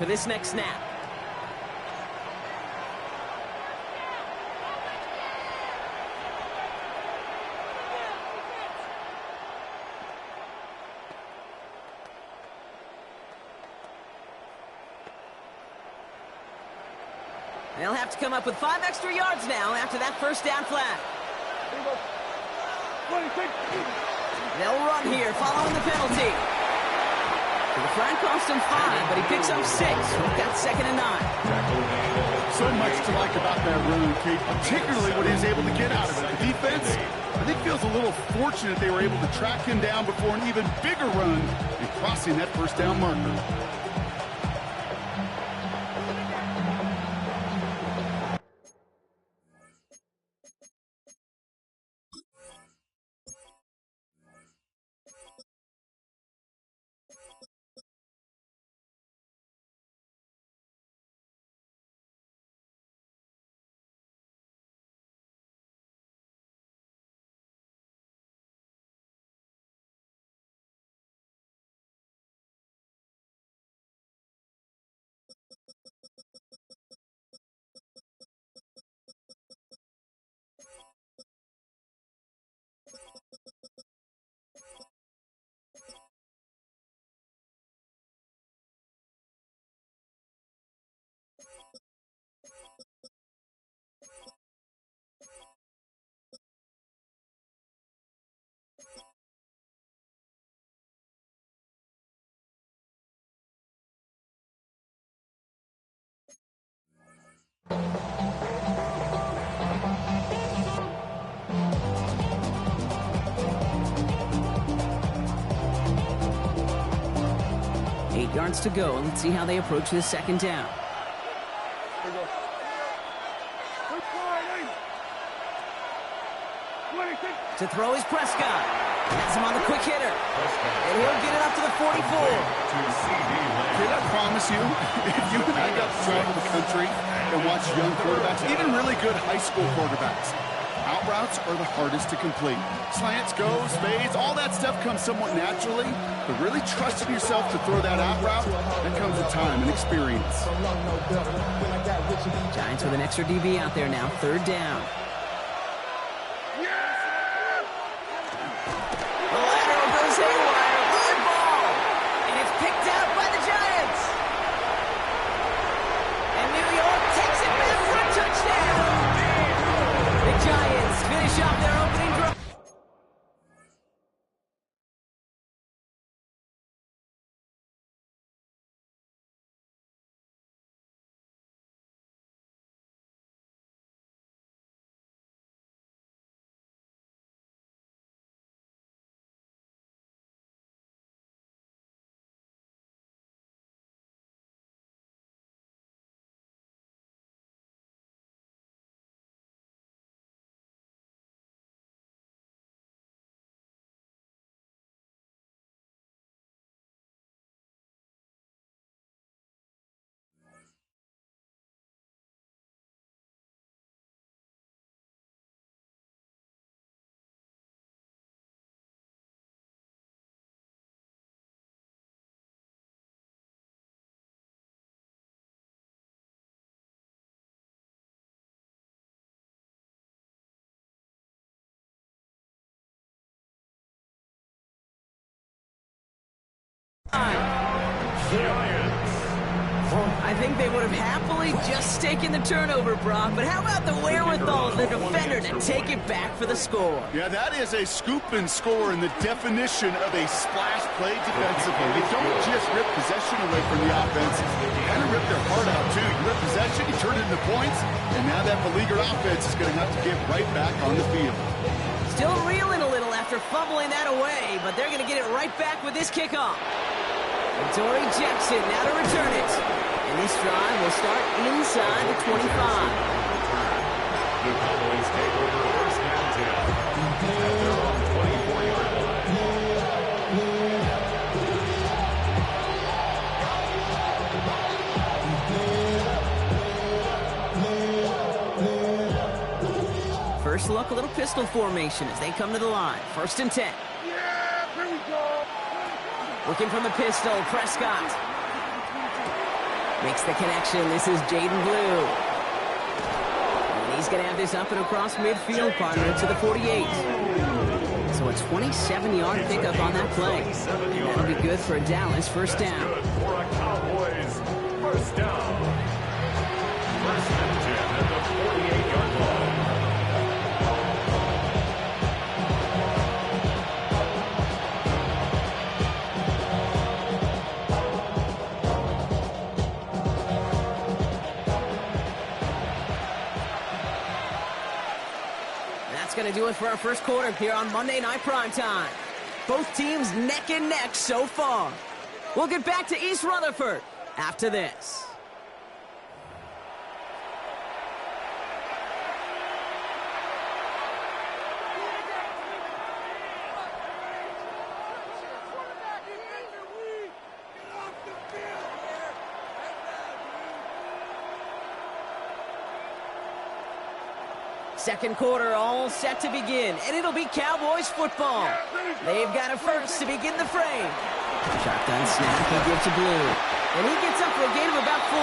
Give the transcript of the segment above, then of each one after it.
for this next snap. They'll have to come up with 5 extra yards now after that first down flag. They'll run here following the penalty. The flag cost him 5, but he picks up 6. We've got 2nd and 9. So much to like about that run, Kate, particularly what he was able to get out of it. The defense, I think, feels a little fortunate they were able to track him down before an even bigger run and crossing that first down marker. Yards to go. Let's see how they approach this 2nd down. To throw is Prescott. Has him on the quick hitter. And he'll get it up to the 44. Kid, I promise you, if you and I got to travel the country and watch young quarterbacks, even really good high school quarterbacks, out routes are the hardest to complete. Slants, goes, fades, all that stuff comes somewhat naturally, but really trusting yourself to throw that out route, that comes with time and experience. Giants with an extra DB out there now, 3rd down. The lateral goes haywire, good ball, and it's picked out by the Giants. And New York takes it back for a touchdown. The Giants finish off their opening drive. I think they would have happily just taken the turnover, Brock, but how about the wherewithal of the defender to take it back for the score? Yeah, that is a scoop and score in the definition of a splash play defensively. They don't just rip possession away from the offense. They kind of rip their heart out, too. You rip possession, you turn it into points, and now that beleaguered offense is going to have to get right back on the field. Still reeling a little after fumbling that away, but they're going to get it right back with this kickoff. Torrey Jackson now to return it. And this drive will start inside the 25. The Cowboys take over 1st and 10 at their own 24-yard line. First look, a little pistol formation as they come to the line. 1st and 10. Yeah, here we go. Looking from the pistol, Prescott. Makes the connection. This is Jaden Blue. And he's going to have this up and across midfield, partner, to the 48. So a 27-yard pickup on that play. And that'll be good for a Dallas first down. For a Cowboys first down. First and 10 at the 48-yard line. That's going to do it for our first quarter here on Monday Night Primetime. Both teams neck and neck so far. We'll get back to East Rutherford after this. Second quarter all set to begin, and it'll be Cowboys football. They've got it first to begin the frame. Shotgun snap, he gives to Blue. And he gets up for a gain of about 4.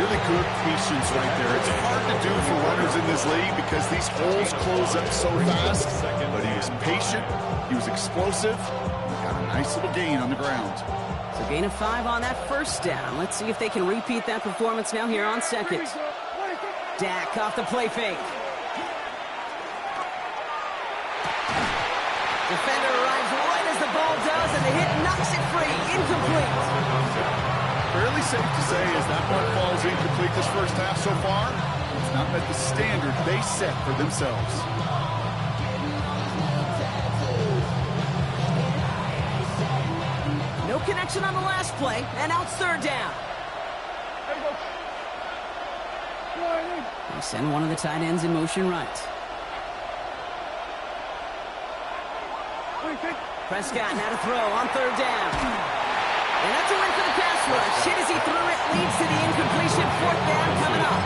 Really good patience right there. It's hard to do for runners in this league because these holes close up so fast. But he was patient, he was explosive, he got a nice little gain on the ground. So gain of 5 on that first down. Let's see if they can repeat that performance now here on second. Dak off the play fake. Defender arrives right as the ball does, and the hit knocks it free. Incomplete. Fairly safe to say as that one falls incomplete this first half so far, it's not met the standard they set for themselves. No connection on the last play, and out third down. They send one of the tight ends in motion right. Prescott now to throw on third down. And that's a win for the pass rush. Hit as he threw it, leads to the incompletion. Fourth down coming up.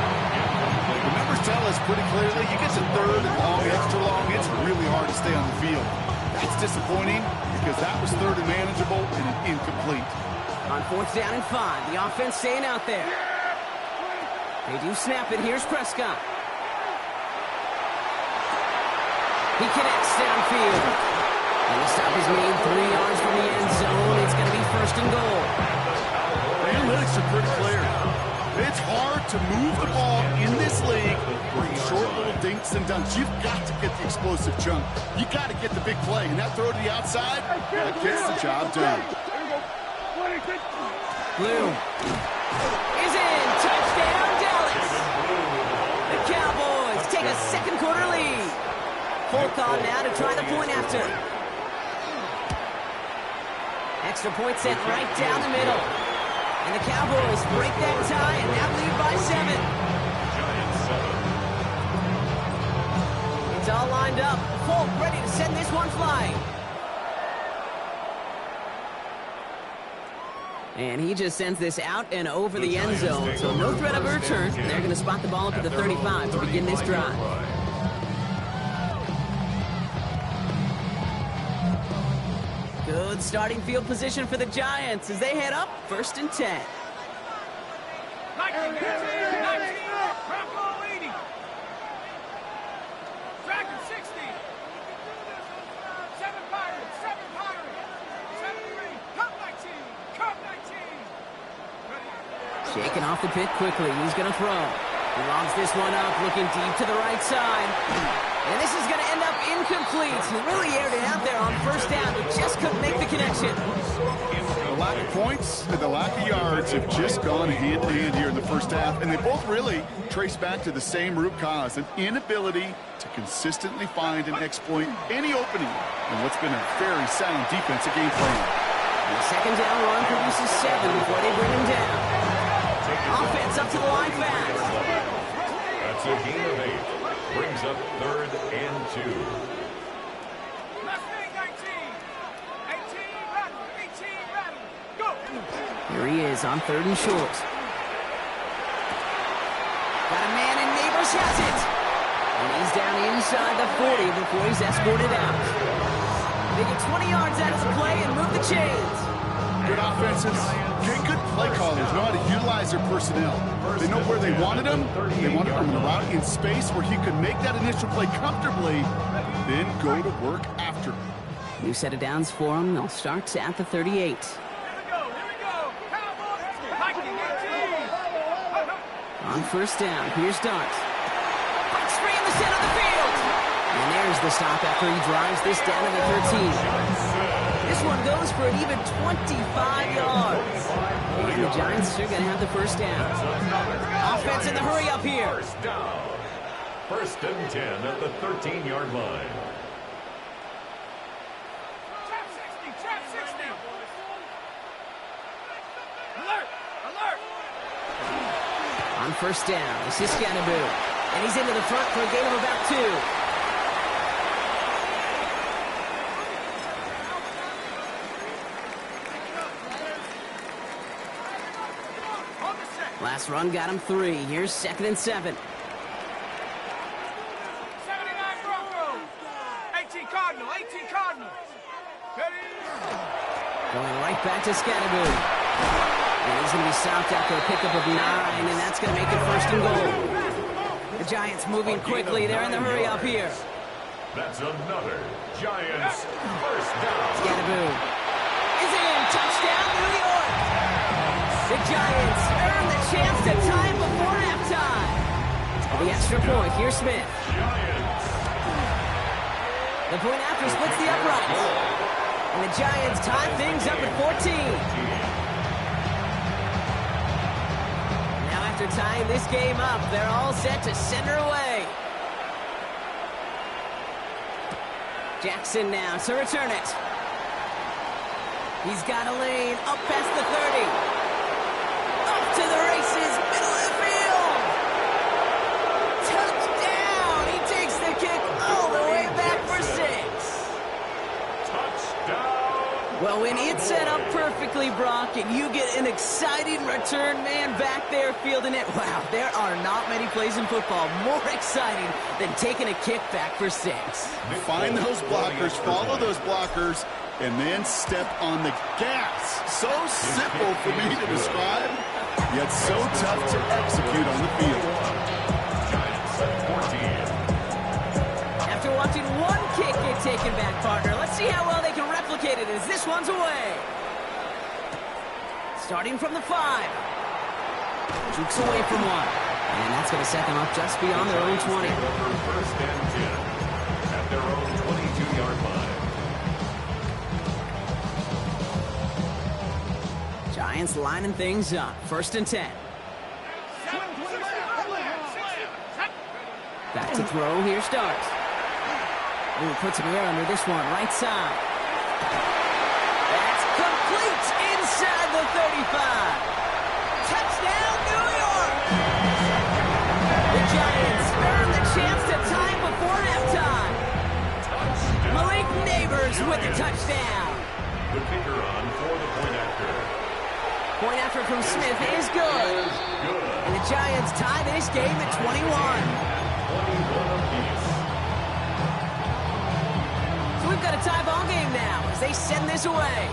The numbers tell us pretty clearly, you get to third and long, extra long, it's really hard to stay on the field. That's disappointing because that was third and manageable and an incomplete. On fourth down and 5, the offense staying out there. They do snap it. Here's Prescott. He connects downfield. And the stop is made 3 yards from the end zone. It's going to be first and goal. The analytics are pretty clear. It's hard to move the ball in this league with short little dinks and dunks. You've got to get the explosive chunk. You got to get the big play. And that throw to the outside, that gets the job done. Blue is in. Touchdown, Dallas. The Cowboys take a second quarter lead. Folk on now to try the point after. Extra point sent right down the middle. And the Cowboys break that tie and now lead by 7. It's all lined up. Folk ready to send this one flying. And he just sends this out and over the end zone. So no threat of a return. They're going to spot the ball up at the 35 to begin this drive. Good starting field position for the Giants as they head up first and 10. 19, Bravo 80. Dragon 60. 7 Pirates, 7 Pirates. 73, Cup 19, Cup 19. Shaking off the pit quickly. He's going to throw. He lobs this one up, looking deep to the right side. And this is going to end up incomplete. He really aired it out there on first down, but just couldn't make the connection. The lack of points and the lack of yards have just gone hand in hand here in the first half, and they both really trace back to the same root cause, an inability to consistently find and exploit any opening in what's been a very sound defensive game plan. And the second down run produces 7 before they bring him down. Offense up to the line fast. That's a gain of 8. Brings up third and 2. Left wing 19. 18, rattle. 18, rattle. Go. Here he is on third and short. Got a man and Neighbors has it. And he's down inside the 40 before he's escorted out. They get 20 yards out of the play and move the chains. Good offenses, get good play callers know how to utilize their personnel. They know where they wanted him. They wanted him in a route in space where he could make that initial play comfortably, then go to work after. New set of downs for him. They'll start at the 38. Here we go. Cowboys. Viking 18. On first down, here's Dart. Breaks free in the center of the field. And there's the stop after he drives this down to the 13. This one goes for an even 25 yards. And the Giants are going to have the first down. Offense in the hurry up here. First down. First and 10 at the 13-yard line. Trap 60. Trap 60. Alert. Alert. On first down, this is Scannaboo. And he's into the front for a gain of about 2. Last run got him 3. Here's 2nd and 7. 79 Broncos. 18 Cardinal. 18 Cardinals. Ready? Going right back to Scannaboo. And he's going to be stopped after a pickup of 9, and that's going to make it 1st and goal. The Giants moving quickly. They're in the hurry up here. That's another Giants first down. Scannaboo is in. Touchdown, New York. The Giants earn the chance to tie before halftime. The extra point. Here's Smith. Giants. The point after splits the uprights. And the Giants tie things up at 14. Now after tying this game up, they're all set to send her away. Jackson now to return it. He's got a lane up past the 30. Up to the races, middle of the field. Touchdown! He takes the kick all the way back for 6. Touchdown. Well, when it's set up perfectly, Brock, and you get an exciting return man back there fielding it, wow, there are not many plays in football more exciting than taking a kick back for 6. Find those blockers, follow those blockers, and then step on the gas. So simple for me to describe, yet so tough to execute on the field. Giants at 14. After watching one kick get taken back, partner, let's see how well they can replicate it as this one's away. Starting from the 5. Jukes away from 1. And that's going to set them up just beyond their own 20. First and 10 at their own 22-yard line. Giants lining things up. 1st and 10. Back to throw. Here starts. Ooh, puts him air under this one. Right side. That's complete inside the 35. Touchdown, New York! The Giants earn the chance to tie before halftime. Malik Neighbors with the touchdown. The kicker on for the point after. Point after from Smith is good. And the Giants tie this game at 21. 21 apiece. So we've got a tie ball game now as they send this away.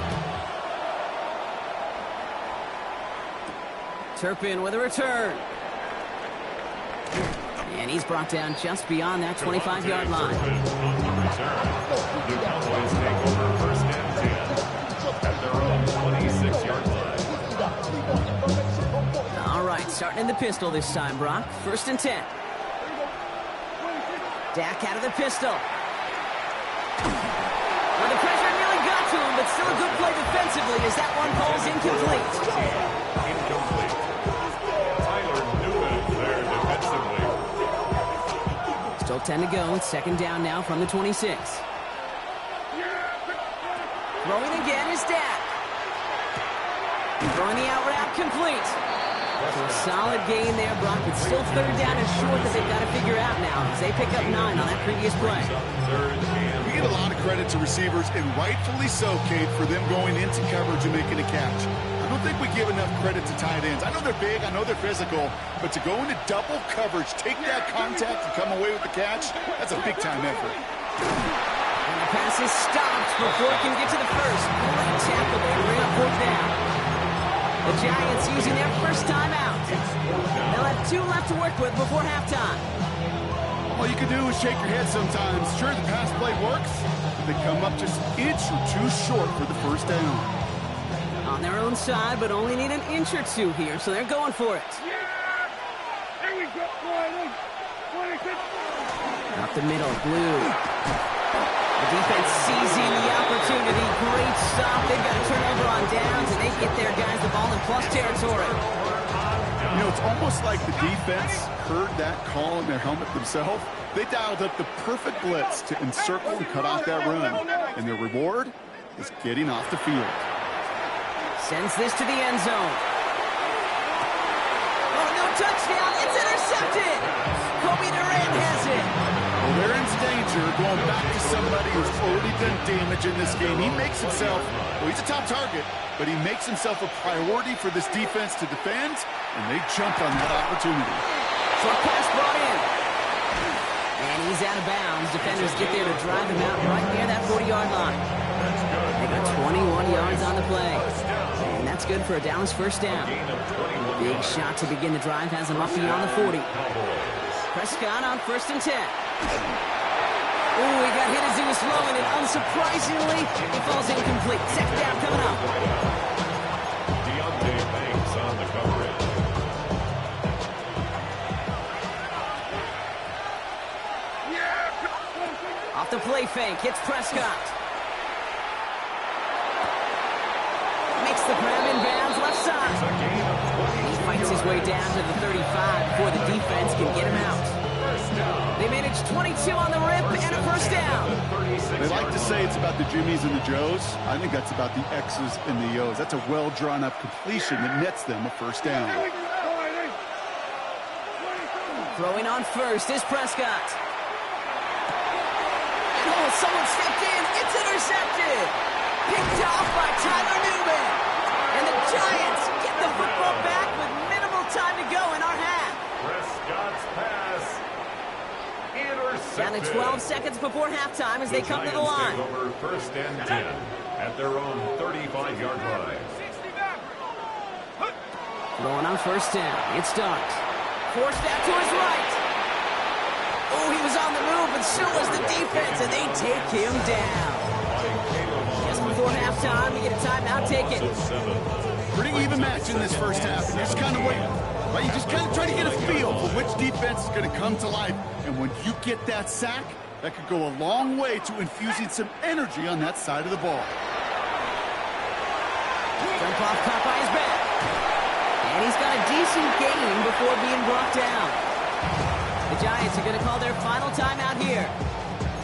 Turpin with a return. And he's brought down just beyond that 25-yard line. On the return. The Cowboys take over first and 10 at their own 26-yard line. All right, starting in the pistol this time, Brock. 1st and 10. Dak out of the pistol. Well, the pressure nearly got to him, but still a good play defensively as that one falls incomplete. Incomplete. Tyler Newman there defensively. Still 10 to go. 2nd down now from the 26. Throwing again is Dak. Throwing the out route complete. So a solid gain there, Brock. It's still 3rd down and short that they've got to figure out now as they pick up 9 on that previous play. We get a lot of credit to receivers, and rightfully so, Kate, for them going into coverage and making a catch. I don't think we give enough credit to tight ends. I know they're big, I know they're physical, but to go into double coverage, take that contact and come away with the catch, that's a big-time effort. And the pass is stopped before it can get to the 1st. Great tackle there. Bring up 4th down. The Giants using their first time out. They'll have 2 left to work with before halftime. All you can do is shake your head sometimes. Sure, the pass play works. They come up just an inch or 2 short for the first down. On their own side, but only need an inch or 2 here, so they're going for it. There we go, 26. Up the middle, Blue. The defense seizing the opportunity. Great stop. They've got to turn over on downs, and they get their guys the ball in plus territory. You know, it's almost like the defense heard that call in their helmet themselves. They dialed up the perfect blitz to encircle and cut off that run. And their reward is getting off the field. Sends this to the end zone. Oh, no touchdown. It's intercepted. Kobe Durant has it. Well, they're in danger going back to somebody who's already done damage in this game. He makes himself, well, he's a top target, but he makes himself a priority for this defense to defend, and they jump on that opportunity. Short pass brought in. And he's out of bounds. Defenders get there to drive him out right near that 40-yard line. They got 21 yards on the play. And that's good for a Dallas first down. Big shot to begin the drive has him up beyond the 40. Prescott on 1st and 10. Ooh, he got hit as he was throwing it. Unsurprisingly, he falls incomplete. Second down coming up. Banks on the coverage. Off the play fake, hits Prescott. Makes the grab in bounds left side. He fights his way down to the 35 before the defense can get him out. They managed 22 on the rip and a first down. They like to say it's about the Jimmies and the Joes. I think that's about the X's and the O's. That's a well-drawn-up completion that nets them a first down. Throwing on first is Prescott. Oh, someone stepped in. It's intercepted. Picked off by Tyler Newman. And the Giants get the football back with minimal time to go in our half. Prescott's pass. Down to 12 seconds before halftime as they come to the line. Take over 1st and 10 at their own 35-yard line. Going on first down. It's Dart. Forced out to his right. Oh, he was on the move, but so was the defense, and they take him down. Just before halftime, we get a timeout taken. Pretty even match in this first half, and you're just kind of waiting. Right? You just kind of try to get a feel for which defense is going to come to life. And when you get that sack, that could go a long way to infusing some energy on that side of the ball. Jump off caught by his back. And he's got a decent gain before being brought down. The Giants are going to call their final timeout here.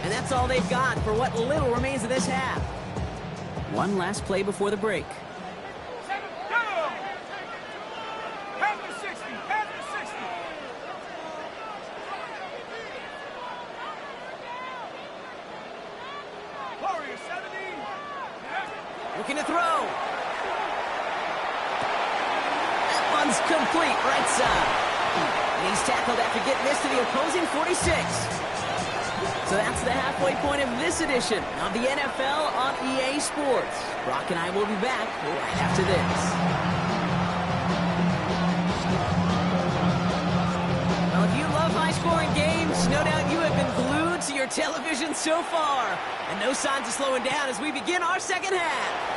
And that's all they've got for what little remains of this half. One last play before the break. Looking to throw. That one's complete, right side. And he's tackled after getting this to the opposing 46. So that's the halfway point of this edition of the NFL on EA Sports. Brock and I will be back right after this. Well, if you love high-scoring games, no doubt you have been glued to your television so far. And no signs of slowing down as we begin our second half.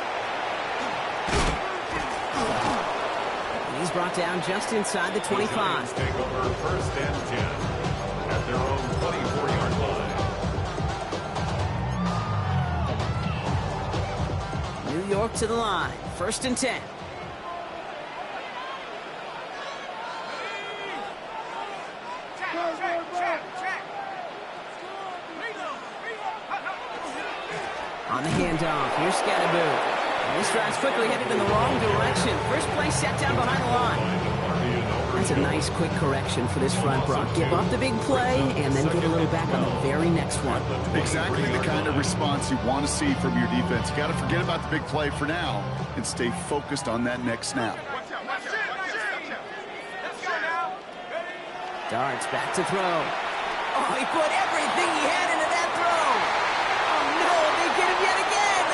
And he's brought down just inside the 25. Take over 1st and 10 at their own 24-yard line. New York to the line. 1st and 10. On the handoff, here's Scatterboo. And this drive's quickly headed in the wrong direction. First play set down behind the line. That's a nice quick correction for this front, Brock. Give up the big play and then get a little back on the very next one. Exactly the kind of response you want to see from your defense. You got to forget about the big play for now and stay focused on that next snap. Darts back to throw. Oh, he put everything he had into that throw. Oh, no, they get him yet again.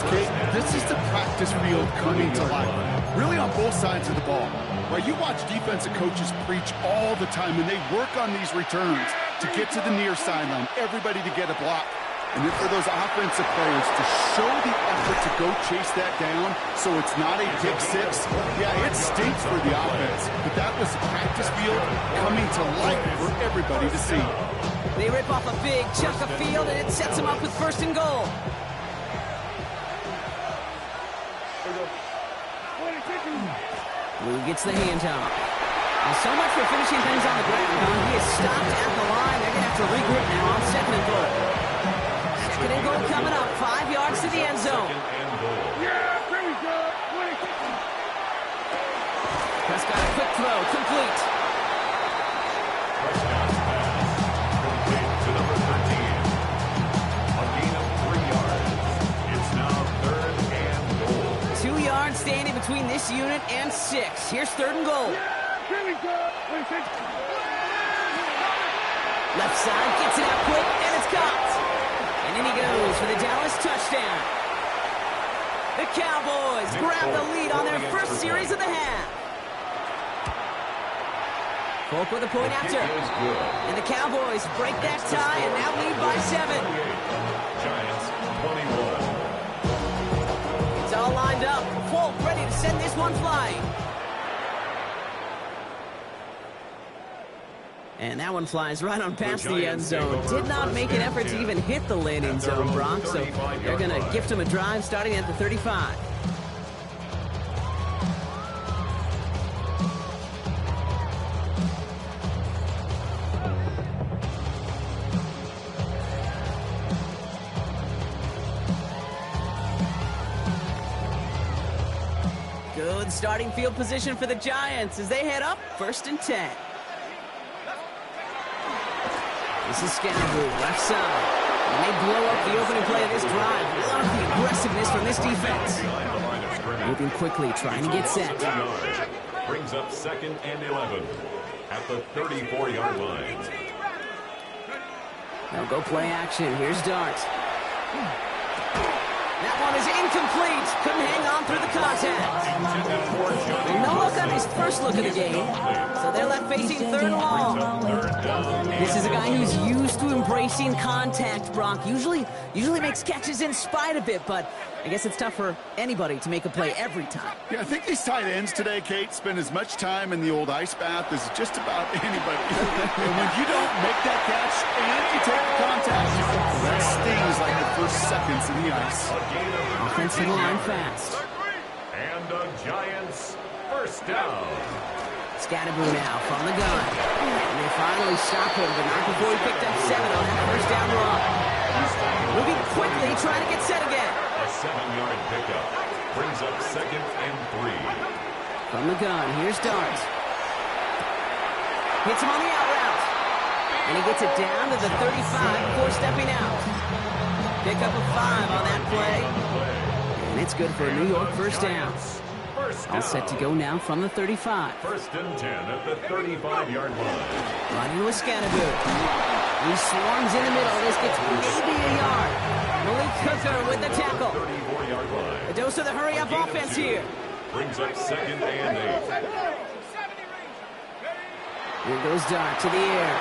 Kate, this is the practice field coming to life, really on both sides of the ball. Right, you watch defensive coaches preach all the time, and they work on these returns to get to the near sideline, everybody to get a block. And then for those offensive players to show the effort to go chase that down so it's not a pick six, yeah, it stinks for the offense. But that was the practice field coming to life for everybody to see. They rip off a big chunk of field, and it sets them up with first and goal. Blue gets the handoff. Well, so much for finishing things on the ground. He is stopped at the line. They're going to have to regroup now on second and goal. Second and goal coming up. 5 yards to the end zone. Prescott, a quick throw. Complete. Prescott's pass complete to number 13. A gain of 3 yards. It's now third and goal. 2 yards standing between this unit and 6. Here's third and goal. Left side, gets it out quick, and it's caught. And in he goes for the Dallas touchdown. The Cowboys grab the lead on their first series of the half. Folk with a point after. And the Cowboys break that tie and now lead by 7. Giants 21. It's all lined up. Folk ready to send this one flying. And that one flies right on past the end zone. Did not make an effort to even hit the landing zone, Brock. So they're going to gift him a drive starting at the 35. Good starting field position for the Giants as they head up first and 10. This is Scandaboo, left side. And they blow up the opening play of this drive. Love the aggressiveness from this defense. Moving quickly, trying to get set. Brings up second and 11 at the 34-yard line. Now go play action. Here's Dart. That one is incomplete. Couldn't hang on through the contact. No look on his first look of the game. So they're left facing third and long. This is a guy who's used to embracing contact, Brock. Usually makes catches in spite of it, but I guess it's tough for anybody to make a play every time. Yeah, I think these tight ends today, Kate, spend as much time in the old ice bath as just about anybody. And when you don't make that catch and you take the contact, that stings like the first seconds in the ice. Offensive line fast. And the Giants first down. Scandaboo now from the gun. And they finally stop him, but not before he picked up 7 on that first down run. Moving quickly, trying to get set again. A 7-yard pickup brings up second and 3. From the gun, here's Dart. Hits him on the out route. And he gets it down to the 35 before stepping out. Pick up a 5 on that play. And it's good for a New York first down. All set to go now from the 35. First and 10 at the 35-yard line. Running with Scandaboo. He swarms in the middle. This gets maybe a yard. Malik Hooker with the tackle. 34-yard line. A dose of the hurry-up offense here. Brings up second and 8. Here goes Dart to the air.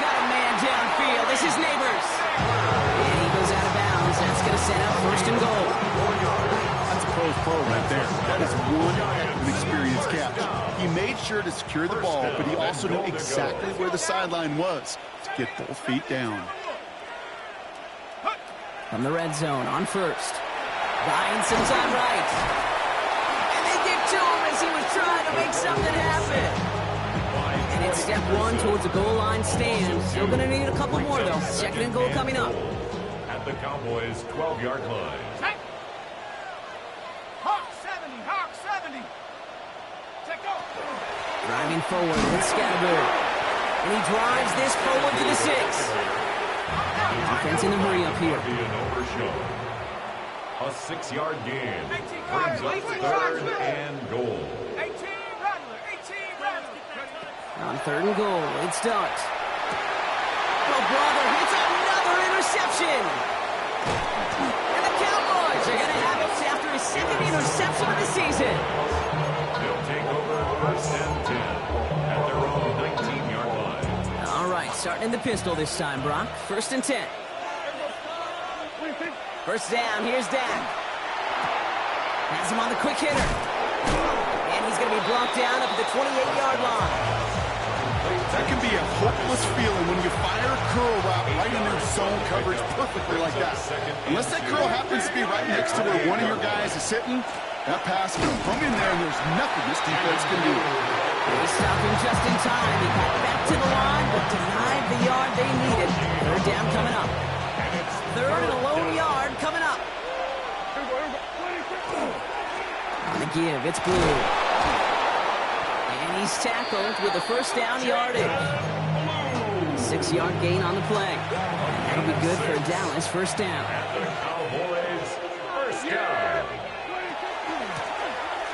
Got a man downfield. This is Neighbors. And he goes out of bounds. That's going to set up first and goal. That's a close pro right there. That is one heck of an experienced catch. He made sure to secure the ball, but he also knew exactly where the sideline was to get both feet down. From the red zone on first. Buying some time right. And they get to him as he was trying to make something happen. And it's step 1 towards a goal line stand. Still going to need a couple more, though. Second and goal coming up. At the Cowboys' 12-yard line. Hawk 70, Hawk 70. Take off. Driving forward with Scandaboo. And he drives this forward to the 6. Defense in a hurry up here. Being overshown. A 6-yard gain brings up third and goal. 18 Rattler, 18 Rattler. On third and goal, it's Dart. Oh, brother, hits another interception. And the Cowboys are going to have it after his second interception of the season. They'll take over first and 10 at their own 19-yard line. All right, starting in the pistol this time, Brock. First and 10. First down, here's Dak. Has him on the quick hitter. And he's going to be brought down up at the 28-yard line. That can be a hopeless feeling when you fire a curl route right in their zone coverage perfectly like that. Unless that curl happens to be right next to where one of your guys is sitting, that pass can come in there and there's nothing this defense can do. They stopped him just in time. He got back to the line, but denied the yard they needed. Third down coming up. Third and a lone yard coming up. On the give, it's Blue. And he's tackled with the first down yardage. 6-yard gain on the play. And that'll be good for Dallas. First down. The Cowboys, first down.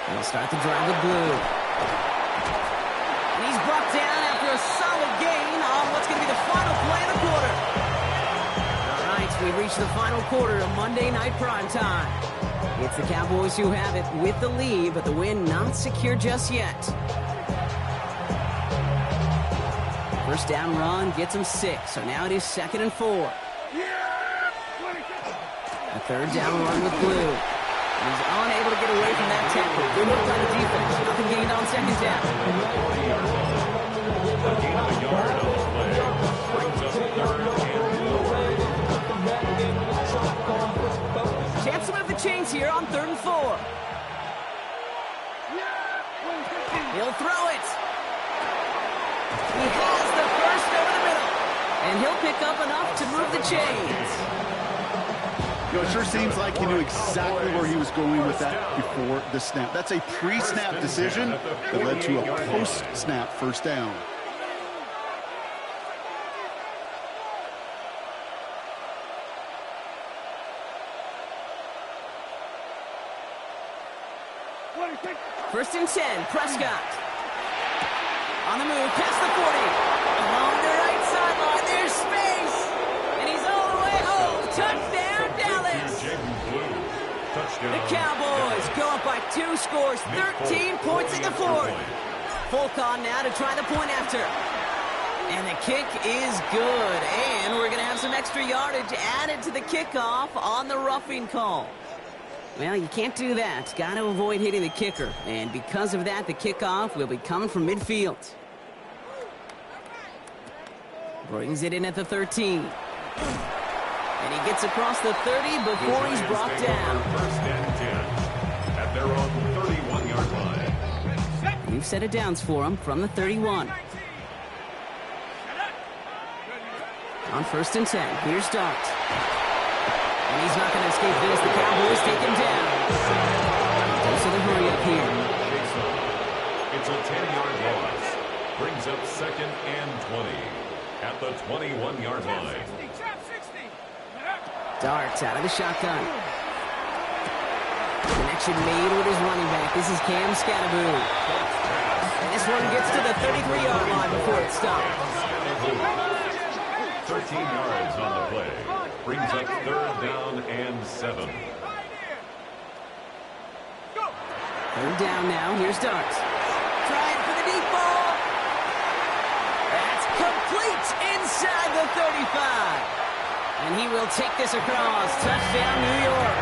They'll start the drive with Blue. And he's brought down after a solid gain on what's going to be the final play of the quarter. All right, we've reached the final quarter of Monday Night Primetime. It's the Cowboys who have it with the lead, but the win not secure just yet. First down run gets him 6, so now it is 2nd and 4. A third down run with Blue. And he's unable to get away from that tackle. Good work by the defense. Nothing gained on second down. A gain of a yard on the play. Brings up third and 2. Chance to move the chains here on 3rd and 4. He'll throw it. He has the first over the middle. And he'll pick up enough to move the chains. You know, it sure seems like he knew exactly where he was going with that before the snap. That's a pre-snap decision that led to a post-snap first down. First and 10, Prescott. On the move, past the 40. Along the right sideline, there's space. And he's all the way home. Touchdown, Dallas. The Cowboys go up by 2 scores, 13 points in the 4th. Folk on now to try the point after. And the kick is good. And we're going to have some extra yardage added to the kickoff on the roughing call. Well, you can't do that. Got to avoid hitting the kicker. And because of that, the kickoff will be coming from midfield. Brings it in at the 13. And he gets across the 30 before he's brought down. First and 10 at their own 31-yard line. We've set it downs for him from the 31. On first and 10, here's Dart. And he's not going to escape this. The Cowboys take him down. Dose of the hurry up here. It's a 10-yard loss. Brings up 2nd and 20 at the 21-yard line. Dart out of the shotgun. Connection made with his running back. This is Cam Scatteroo. And this one gets to the 33-yard line before it stops. 13 yards on the play. Brings up 3rd down and 7. Third down now. Here's Dart. Trying for the deep ball. That's complete inside the 35. And he will take this across. Touchdown, New York.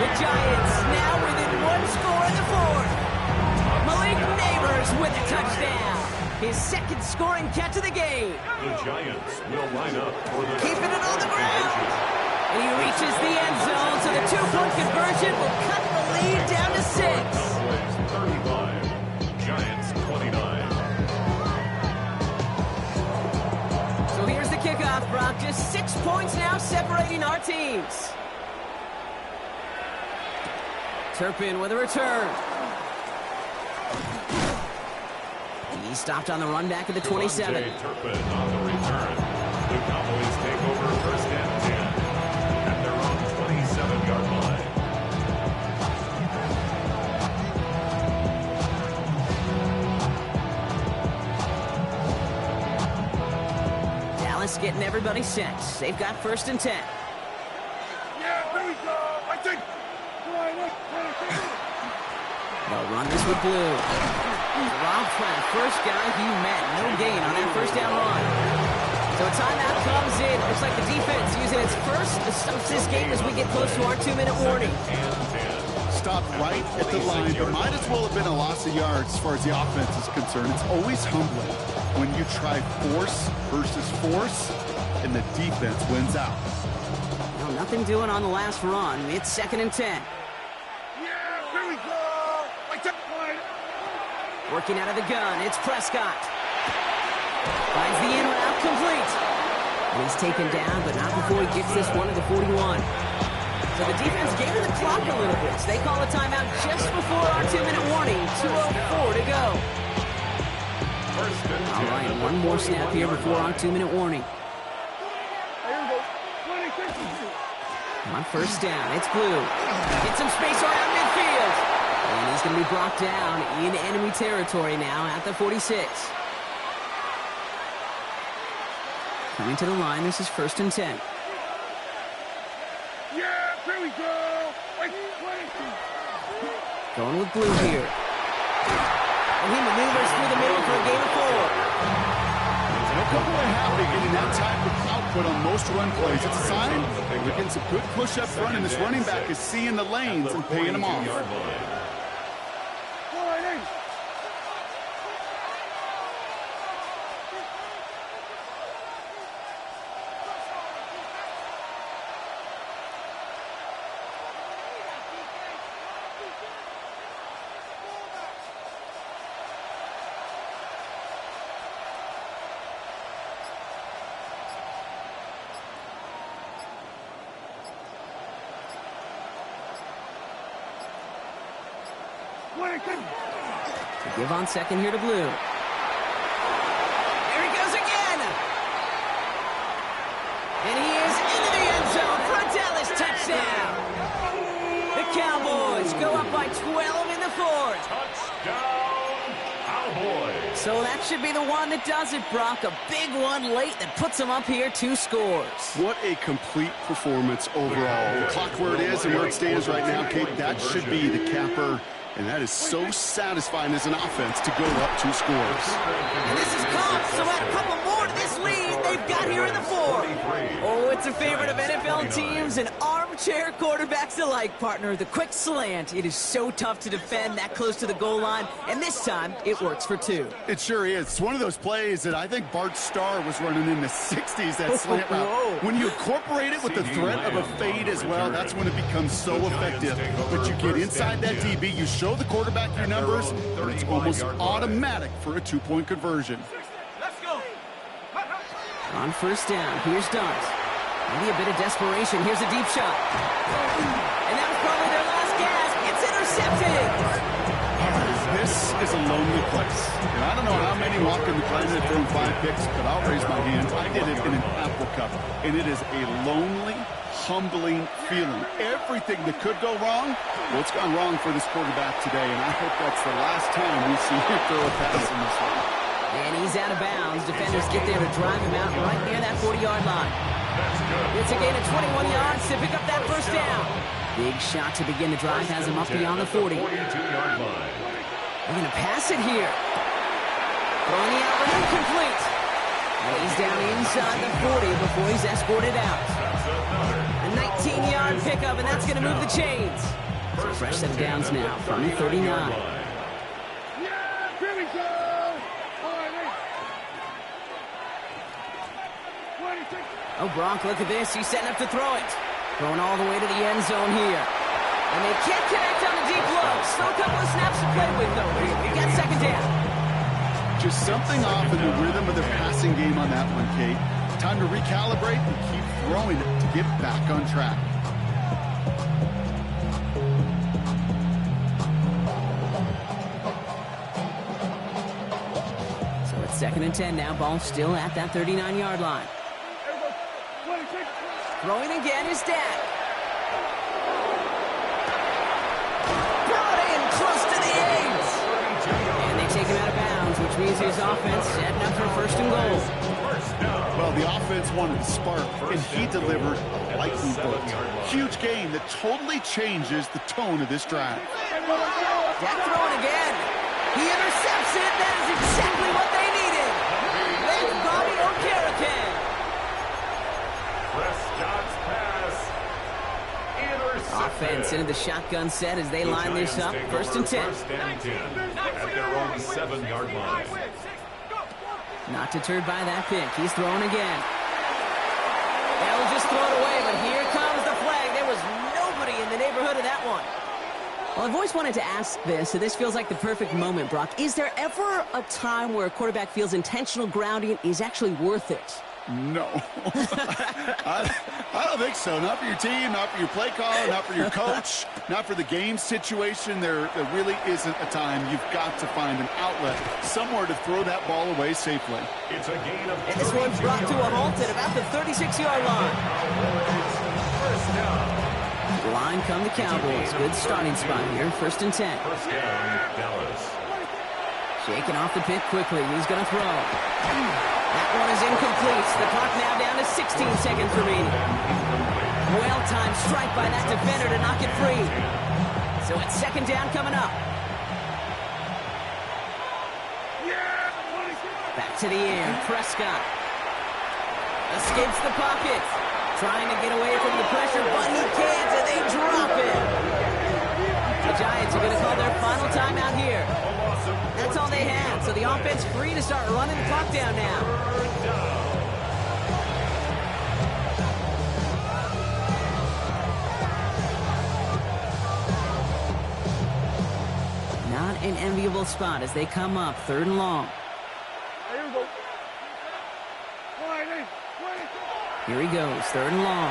The Giants now within 1 score in the 4th. Malik Neighbors with a touchdown. His 2nd scoring catch of the game. The Giants will line up for the keeping it on the ground. And he reaches the end zone, so the 2-point conversion will cut the lead down to 6. 35. Giants 29. So here's the kickoff, Brock. Just 6 points now separating our teams. Turpin with a return. He stopped on the run back at the 27. Turpin on the return. The Cowboys take over first and 10 at their own 27-yard line. Dallas getting everybody set. They've got first and 10. They'll run this with Blue. Rob Pratt, first guy he met. No gain on that first down run. So a timeout comes in. Looks like the defense using its first to stop this game as we get close to our 2-minute warning. Stopped right at the line, but might as well have been a loss of yards as far as the offense is concerned. It's always humbling when you try force versus force, and the defense wins out. Well, nothing doing on the last run. It's 2nd and 10. Here we go. Working out of the gun, it's Prescott. Finds the in route complete. And he's taken down, but not before he gets this one to the 41. So the defense gave him the clock a little bit. So they call a timeout just before our 2-minute warning. 2:04 to go. All right, one more snap here before our 2-minute warning. On first down, it's Blue. Get some space around midfield. And he's going to be brought down in enemy territory now at the 46. Coming to the line, this is 1st and 10. Here we go. Going with Blue here. And he maneuvers through the middle for a gain of 4. No couple are happy getting that type of output on most run plays. It's a sign we're getting some good push up front, and this running back is seeing the lanes and paying them off. To give on second here to Blue. There he goes again. And he is into the end zone. Frontalis touchdown. The Cowboys go up by 12 in the 4th. Touchdown, Cowboys. So that should be the one that does it, Brock. A big one late that puts them up here 2 scores. What a complete performance overall. The clock where it is and where it stands right now, Kate, that should be the capper. And that is so satisfying as an offense to go up 2 scores. And this is caught, so add a couple more to this lead they've got here in the 4th. Oh, it's a favorite of NFL teams and armchair quarterbacks alike, partner. The quick slant. It is so tough to defend that close to the goal line, and this time it works for 2. It sure is. It's one of those plays that I think Bart Starr was running in the 60s, that slant route. When you incorporate it with the threat of a fade as well, that's when it becomes so effective. But you get inside that DB, you show the quarterback your numbers, and it's almost automatic for a 2-point conversion. Let's go. On first down, here's Dunst. Maybe a bit of desperation. Here's a deep shot. And that was probably their last gasp. It's intercepted. This is a lonely place. And I don't know how many walk in the climate have thrown 5 picks, but I'll raise my hand. I did it in an Apple Cup. And it is a lonely, humbling feeling. Everything that could go wrong, well, it's gone wrong for this quarterback today. And I hope that's the last time we see him throw a pass in this one. And he's out of bounds. Defenders get there to drive him out right near that 40-yard line. It's a gain of 21 yards to pick up that first down. Big shot to begin the drive has him up beyond the 40. 42-yard line. They're going to pass it here. Throwing the out, but incomplete. And he's down inside the 40 before he's escorted out. A 19-yard pickup, and that's going to move the chains. So fresh set of downs now from the 39. Here we go. Oh, Gronk, look at this. He's setting up to throw it. Going all the way to the end zone here. And they can't connect on the deep look. Still a couple of snaps to play with, though. We got second down. Just something off in the rhythm of their passing game on that one, Kate. Time to recalibrate and keep throwing it to get back on track. So it's 2nd and 10 now. Ball still at that 39-yard line. Throwing again is Dak. Brought in close to the 8. And they take him out of bounds, which means his offense setting up for 1st and goal. Well, the offense wanted to spark, and he delivered a lightning bolt. Huge gain that totally changes the tone of this drive. Deck throwing again. He intercepts it. That is exactly what they needed. That's Bobby Okereke. Prescott's pass. Intercepted. Offense into the shotgun set as they line this up. First and 10. First and 10 at their own 7-yard line. Not deterred by that pick. He's throwing again. They'll just throw it away, but here comes the flag. There was nobody in the neighborhood of that one. Well, I've always wanted to ask this, so this feels like the perfect moment, Brock. Is there ever a time where a quarterback feels intentional grounding is actually worth it? No. I don't think so. Not for your team, not for your play caller, not for your coach, not for the game situation. There really isn't a time. You've got to find an outlet, somewhere to throw that ball away safely. It's a gain of And this one's brought to a halt at about the 36-yard line. First down. Line come the Cowboys. Good starting spot here. First and 10. First down, Dallas. Shaking off the pick quickly. He's going to throw. That one is incomplete. The clock now down to 16 seconds remaining. Well-timed strike by that defender to knock it free. So it's second down coming up. Back to the air. Prescott escapes the pocket. Trying to get away from the pressure, but he can't, and they drop it. The Giants are going to call their final timeout here. That's all they had, so the offense free to start running the clock down now. Not an enviable spot as they come up, third and long. Here he goes, third and long.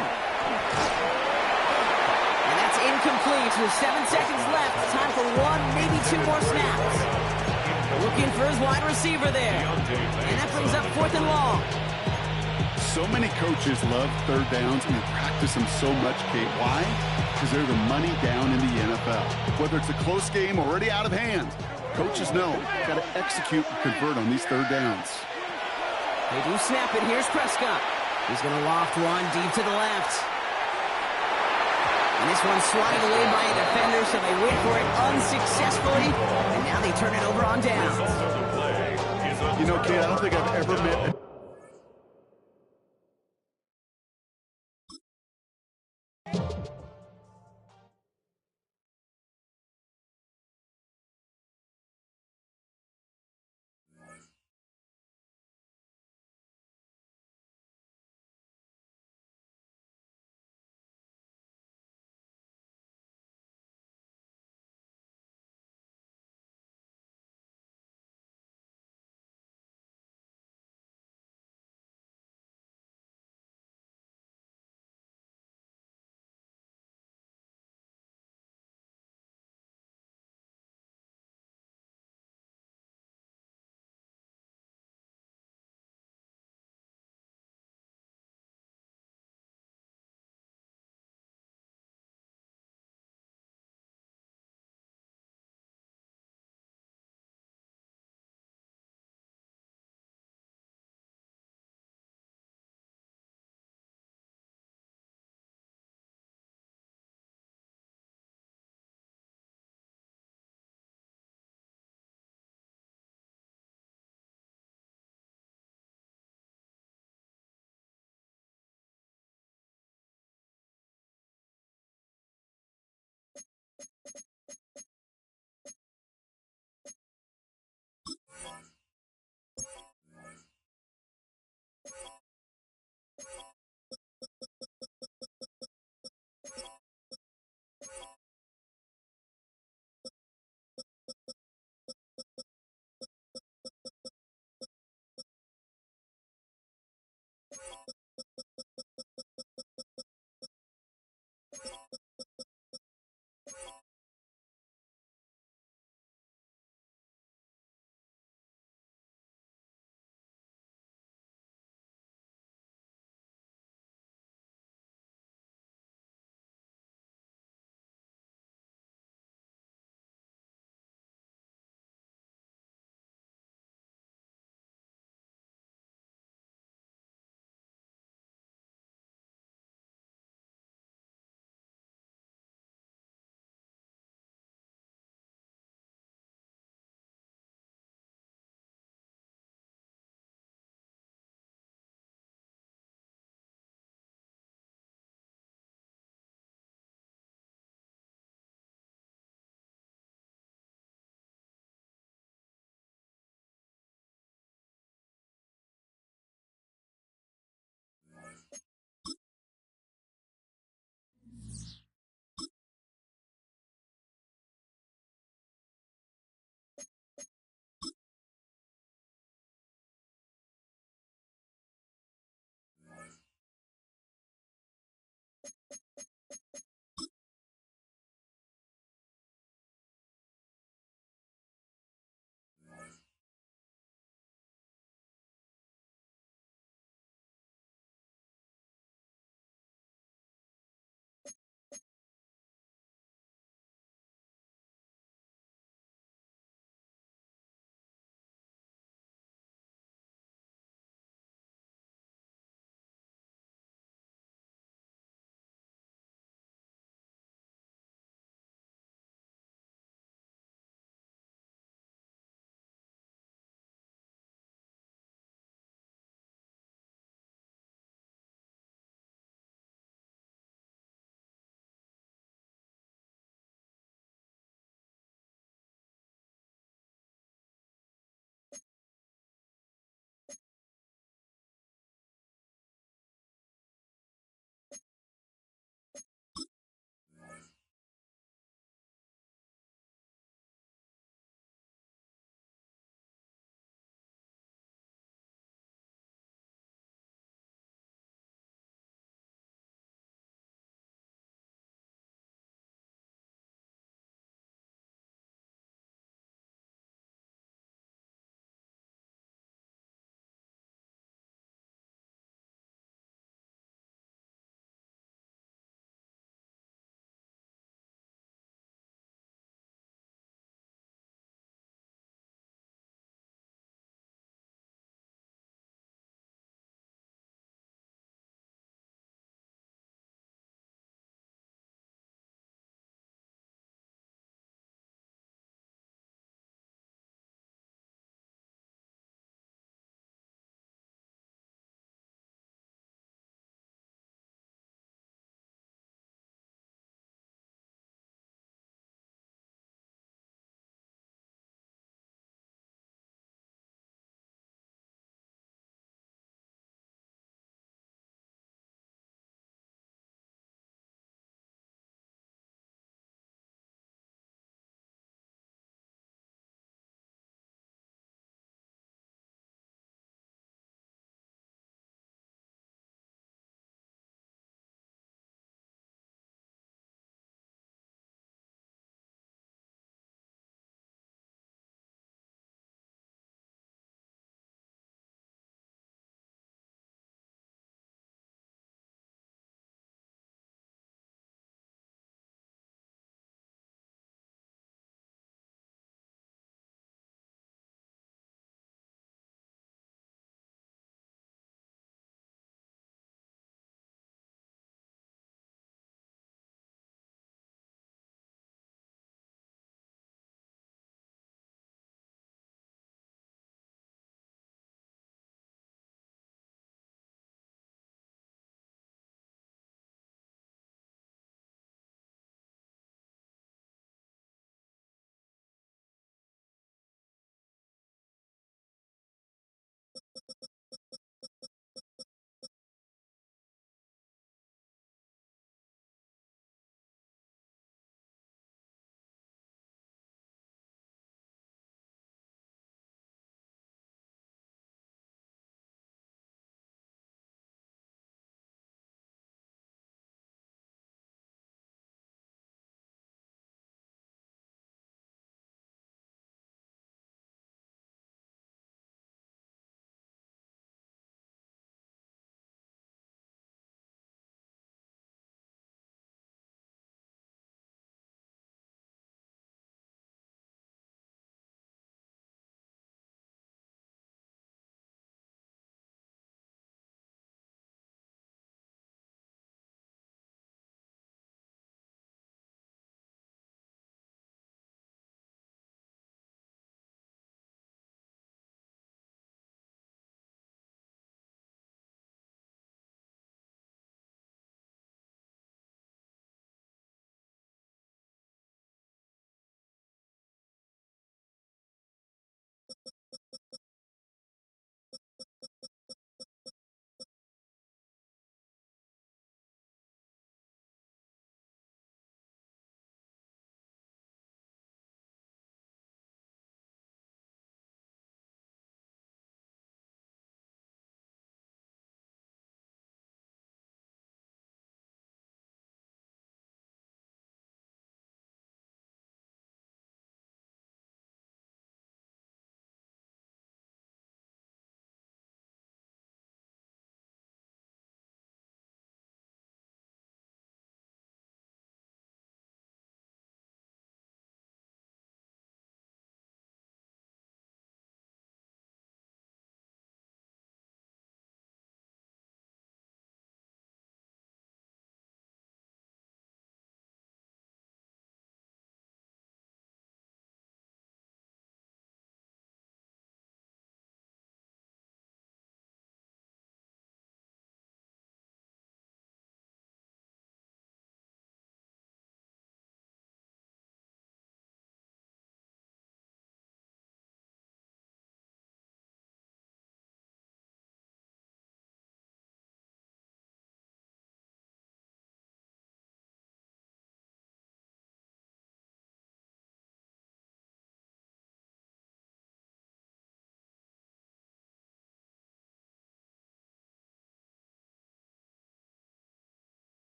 And that's incomplete with 7 seconds left. Time for one, maybe two more snaps. Looking for his wide receiver there. And that brings up fourth and long. So many coaches love third downs and they practice them so much, Kate. Why? Because they're the money down in the NFL. Whether it's a close game or already out of hand, coaches know got to execute and convert on these third downs. They do snap it. Here's Prescott. He's going to loft one deep to the left. And this one's swatted away by a defender, so they wait for it unsuccessfully. And now they turn it over on downs. You know, Kate, I don't think I've ever met